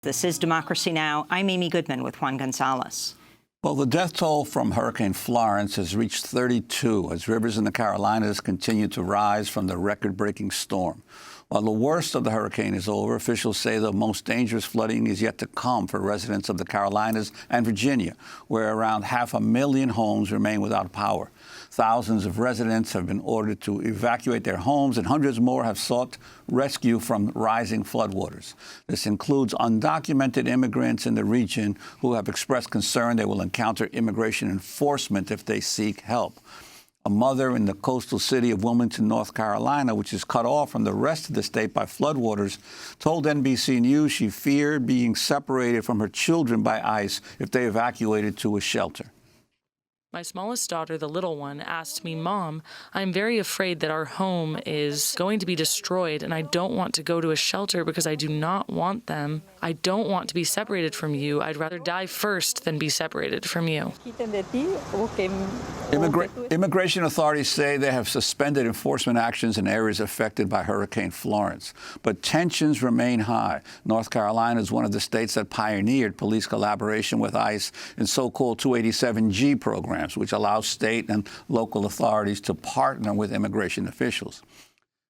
This is Democracy Now! I'm Amy Goodman with Juan Gonzalez. Well, the death toll from Hurricane Florence has reached 32 as rivers in the Carolinas continue to rise from the record-breaking storm. While the worst of the hurricane is over, officials say the most dangerous flooding is yet to come for residents of the Carolinas and Virginia, where around 500,000 homes remain without power. Thousands of residents have been ordered to evacuate their homes, and hundreds more have sought rescue from rising floodwaters. This includes undocumented immigrants in the region who have expressed concern they will encounter immigration enforcement if they seek help. A mother in the coastal city of Wilmington, North Carolina, which is cut off from the rest of the state by floodwaters, told NBC News she feared being separated from her children by ice if they evacuated to a shelter. My smallest daughter, the little one, asked me, "Mom, I'm very afraid that our home is going to be destroyed, and I don't want to go to a shelter because I do not want them. I don't want to be separated from you. I'd rather die first than be separated from you." Immigration authorities say they have suspended enforcement actions in areas affected by Hurricane Florence, but tensions remain high. North Carolina is one of the states that pioneered police collaboration with ICE in so-called 287G programs, which allows state and local authorities to partner with immigration officials.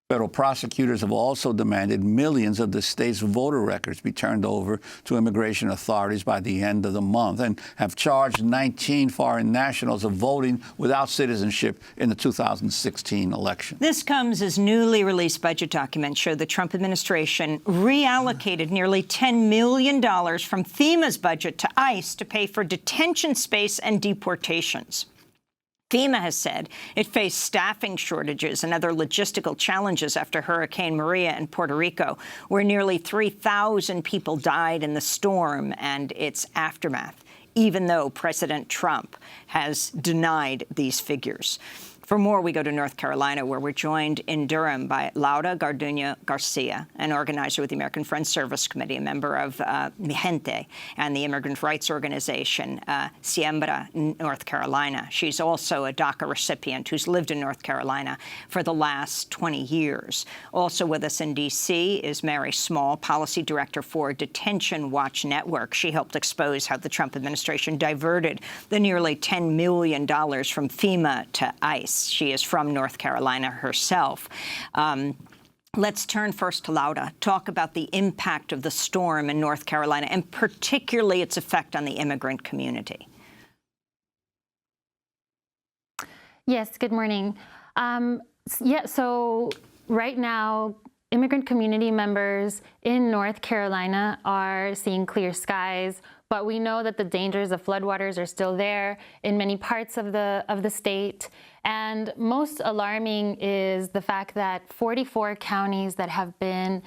Federal prosecutors have also demanded millions of the state's voter records be turned over to immigration authorities by the end of the month and have charged 19 foreign nationals of voting without citizenship in the 2016 election. This comes as newly released budget documents show the Trump administration reallocated nearly $10 million from FEMA's budget to ICE to pay for detention space and deportations. FEMA has said it faced staffing shortages and other logistical challenges after Hurricane Maria in Puerto Rico, where nearly 3,000 people died in the storm and its aftermath, even though President Trump has denied these figures. For more, we go to North Carolina, where we're joined in Durham by Laura Garduño Garcia, an organizer with the American Friends Service Committee, a member of Mi Gente and the immigrant rights organization Siembra North Carolina. She's also a DACA recipient who's lived in North Carolina for the last 20 years. Also with us in D.C. is Mary Small, policy director for Detention Watch Network. She helped expose how the Trump administration diverted the nearly $10 million from FEMA to ICE. She is from North Carolina herself. Let's turn first to Laura, talk about the impact of the storm in North Carolina and particularly its effect on the immigrant community. Yes, good morning. So right now, immigrant community members in North Carolina are seeing clear skies, but we know that the dangers of floodwaters are still there in many parts of the state. And most alarming is the fact that 44 counties that have been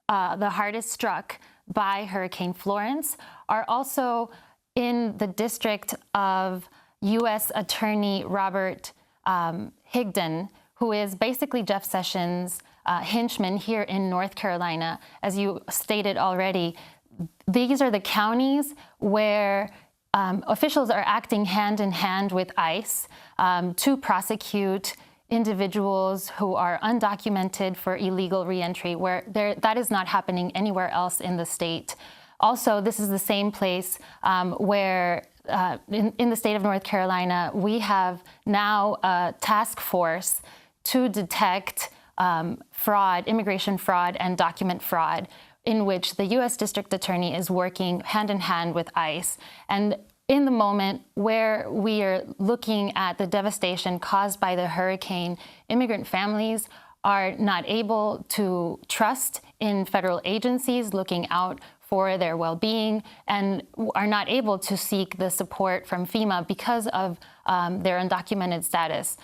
the hardest struck by Hurricane Florence are also in the district of U.S. Attorney Robert Higdon, who is basically Jeff Sessions' henchman here in North Carolina. As you stated already, these are the counties where officials are acting hand in hand with ICE to prosecute individuals who are undocumented for illegal reentry, where that is not happening anywhere else in the state. Also, this is the same place where in the state of North Carolina, we have now a task force to detect fraud, immigration fraud, and document fraud, in which the U.S. District Attorney is working hand in hand with ICE. And in the moment where we are looking at the devastation caused by the hurricane, immigrant families are not able to trust in federal agencies looking out for their well-being and are not able to seek the support from FEMA because of their undocumented status.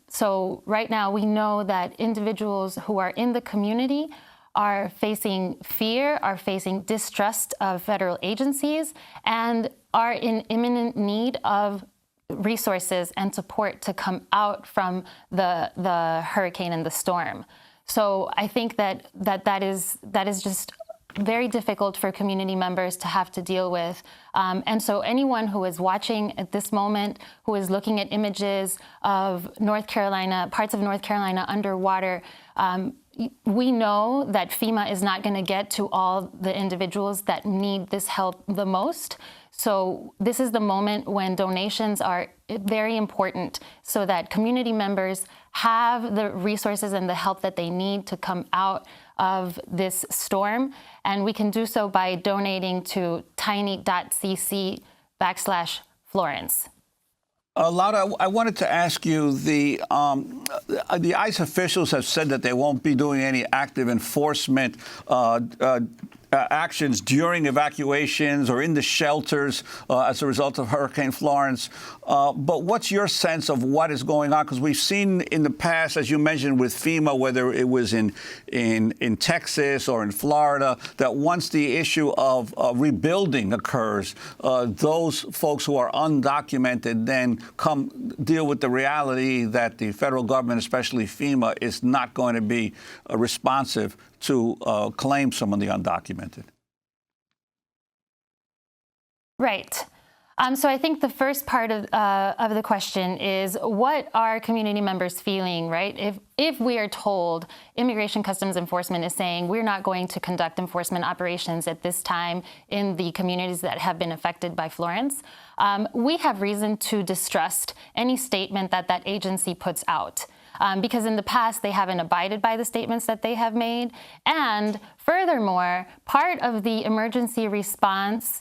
So right now we know that individuals who are in the community are facing fear, are facing distrust of federal agencies, and are in imminent need of resources and support to come out from the hurricane and the storm. So I think that is just very difficult for community members to have to deal with. And so anyone who is watching at this moment, who is looking at images of North Carolina, parts of North Carolina underwater, we know that FEMA is not going to get to all the individuals that need this help the most. So this is the moment when donations are very important so that community members have the resources and the help that they need to come out of this storm. And we can do so by donating to tiny.cc/Florence. Laura, I wanted to ask you, the ICE officials have said that they won't be doing any active enforcement actions during evacuations or in the shelters as a result of Hurricane Florence. But what's your sense of what is going on? Because we've seen in the past, as you mentioned with FEMA, whether it was in Texas or in Florida, that once the issue of rebuilding occurs, those folks who are undocumented then come deal with the reality that the federal government, especially FEMA, is not going to be responsive to claim some of the undocumented. Right. So I think the first part of the question is, what are community members feeling, right? If we are told Immigration Customs Enforcement is saying we're not going to conduct enforcement operations at this time in the communities that have been affected by Florence, we have reason to distrust any statement that that agency puts out. Because in the past, they haven't abided by the statements that they have made. And furthermore, part of the emergency response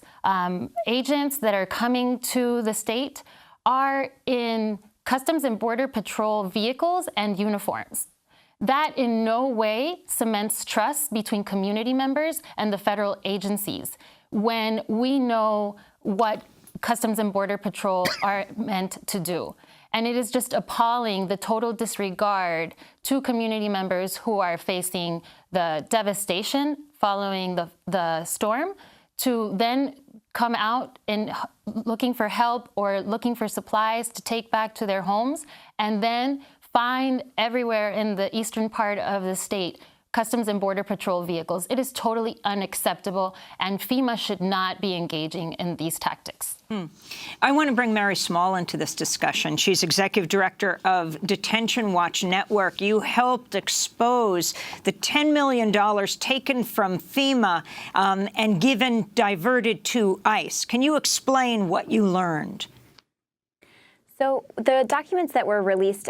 agents that are coming to the state are in Customs and Border Patrol vehicles and uniforms. That in no way cements trust between community members and the federal agencies when we know what Customs and Border Patrol are meant to do. And it is just appalling, the total disregard to community members who are facing the devastation following the storm, to then come out and looking for help or looking for supplies to take back to their homes, and then find everywhere in the eastern part of the state Customs and Border Patrol vehicles. It is totally unacceptable, and FEMA should not be engaging in these tactics. I want to bring Mary Small into this discussion. She's executive director of Detention Watch Network. You helped expose the $10 million taken from FEMA and diverted to ICE. Can you explain what you learned? So the documents that were released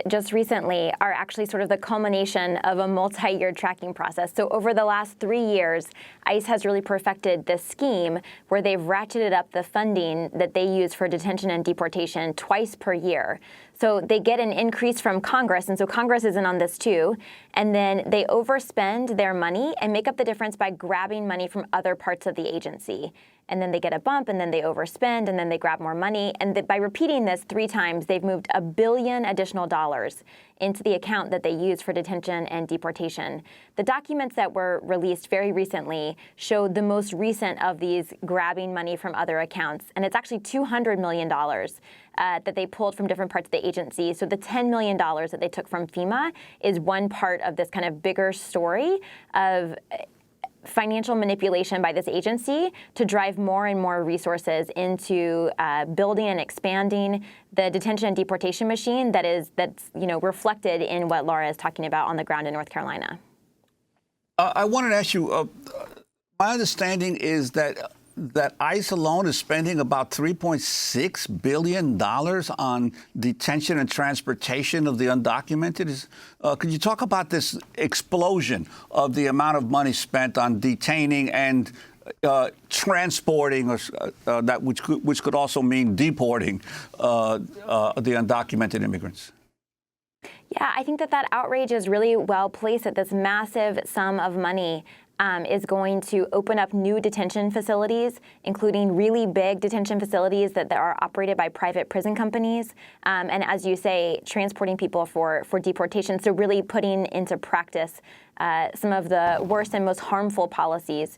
just recently are actually sort of the culmination of a multi-year tracking process. So over the last 3 years, ICE has really perfected this scheme where they've ratcheted up the funding that they use for detention and deportation twice per year. So they get an increase from Congress, and so Congress is in on this too, and then they overspend their money and make up the difference by grabbing money from other parts of the agency. And then they get a bump, and then they overspend, and then they grab more money. And by repeating this 3 times, they've moved $1 billion additional dollars into the account that they use for detention and deportation. The documents that were released very recently showed the most recent of these grabbing money from other accounts, and it's actually $200 million that they pulled from different parts of the agency. So the $10 million that they took from FEMA is one part of this kind of bigger story of financial manipulation by this agency to drive more and more resources into building and expanding the detention and deportation machine that's reflected in what Laura is talking about on the ground in North Carolina. I wanted to ask you, my understanding is that ICE alone is spending about $3.6 billion on detention and transportation of the undocumented. Could you talk about this explosion of the amount of money spent on detaining and transporting, which could also mean deporting the undocumented immigrants? Yeah, I think that outrage is really well placed, that this massive sum of money is going to open up new detention facilities, including really big detention facilities that are operated by private prison companies. And as you say, transporting people for deportation. So really putting into practice some of the worst and most harmful policies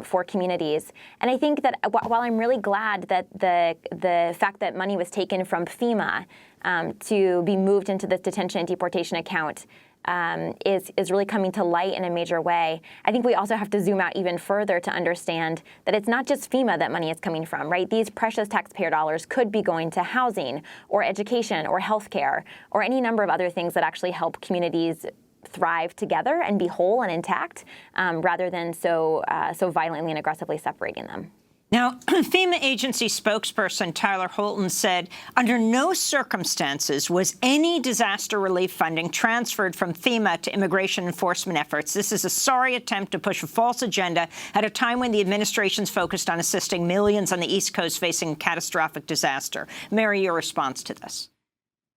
for communities. And I think that while I'm really glad that the fact that money was taken from FEMA to be moved into this detention and deportation account is really coming to light in a major way, I think we also have to zoom out even further to understand that it's not just FEMA that money is coming from, right? These precious taxpayer dollars could be going to housing or education or healthcare or any number of other things that actually help communities thrive together and be whole and intact, rather than so violently and aggressively separating them. Now, FEMA agency spokesperson Tyler Holton said under no circumstances was any disaster relief funding transferred from FEMA to immigration enforcement efforts. This is a sorry attempt to push a false agenda at a time when the administration's focused on assisting millions on the East Coast facing catastrophic disaster. Mary, your response to this?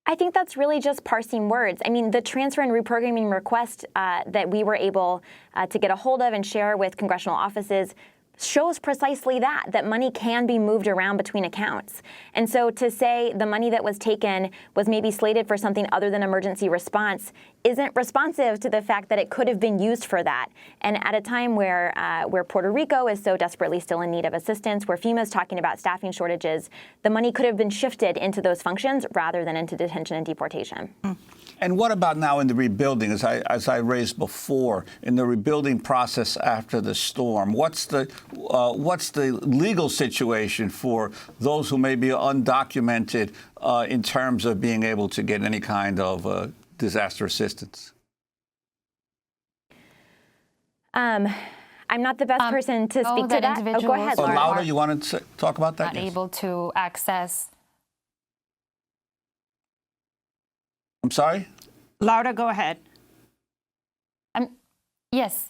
I think that's really just parsing words. I mean, the transfer and reprogramming request that we were able to get a hold of and share with congressional offices shows precisely that money can be moved around between accounts. And so to say the money that was taken was maybe slated for something other than emergency response isn't responsive to the fact that it could have been used for that. And at a time where Puerto Rico is so desperately still in need of assistance, where FEMA is talking about staffing shortages, the money could have been shifted into those functions rather than into detention and deportation. And what about now in the rebuilding, as I raised before, in the rebuilding process after the storm? What's the legal situation for those who may be undocumented in terms of being able to get any kind of disaster assistance? I'm not the best person to speak to that. Oh, go ahead, Laura. Laura, you wanted to talk about that? Not able to access. I'm sorry? Laura, go ahead. Yes.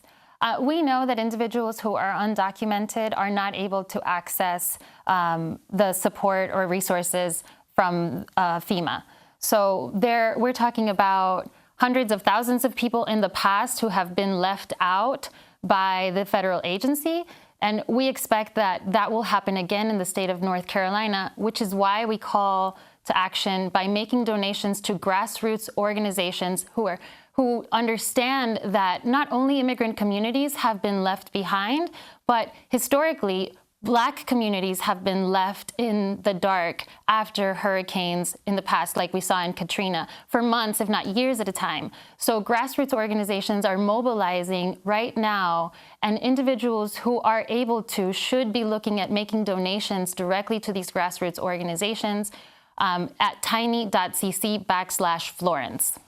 We know that individuals who are undocumented are not able to access the support or resources from FEMA. So we're talking about hundreds of thousands of people in the past who have been left out by the federal agency. And we expect that will happen again in the state of North Carolina, which is why we call to action by making donations to grassroots organizations who understand that not only immigrant communities have been left behind, but historically, Black communities have been left in the dark after hurricanes in the past, like we saw in Katrina, for months, if not years at a time. So grassroots organizations are mobilizing right now, and individuals who are able to should be looking at making donations directly to these grassroots organizations at tiny.cc/Florence.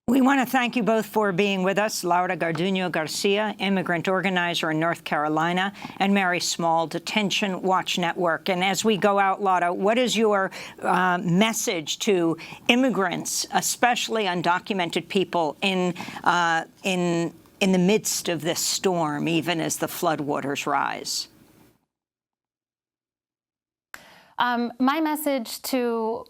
We want to thank you both for being with us. Laura Garduño Garcia, immigrant organizer in North Carolina, and Mary Small, Detention Watch Network. And as we go out, Laura, what is your message to immigrants, especially undocumented people, in the midst of this storm, even as the floodwaters rise? My message to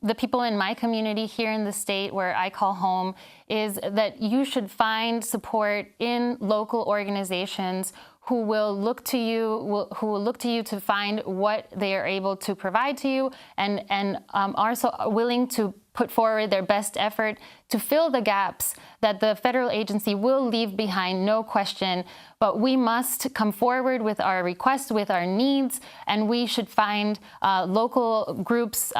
the people in my community here in the state where I call home is that you should find support in local organizations who will look to you, to find what they are able to provide to you, and are so willing to put forward their best effort to fill the gaps that the federal agency will leave behind, no question. But we must come forward with our requests, with our needs, and we should find local groups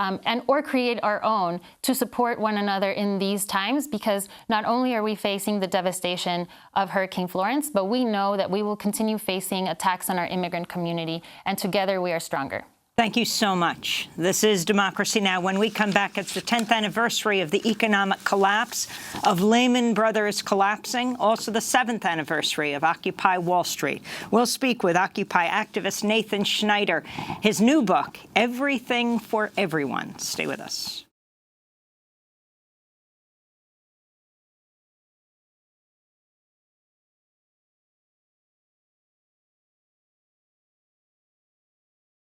or create our own to support one another in these times, because not only are we facing the devastation of Hurricane Florence, but we know that we will continue facing attacks on our immigrant community, and together we are stronger. Thank you so much. This is Democracy Now! When we come back, it's the 10th anniversary of the economic collapse of Lehman Brothers collapsing, also the 7th anniversary of Occupy Wall Street. We'll speak with Occupy activist Nathan Schneider. His new book, Everything for Everyone. Stay with us.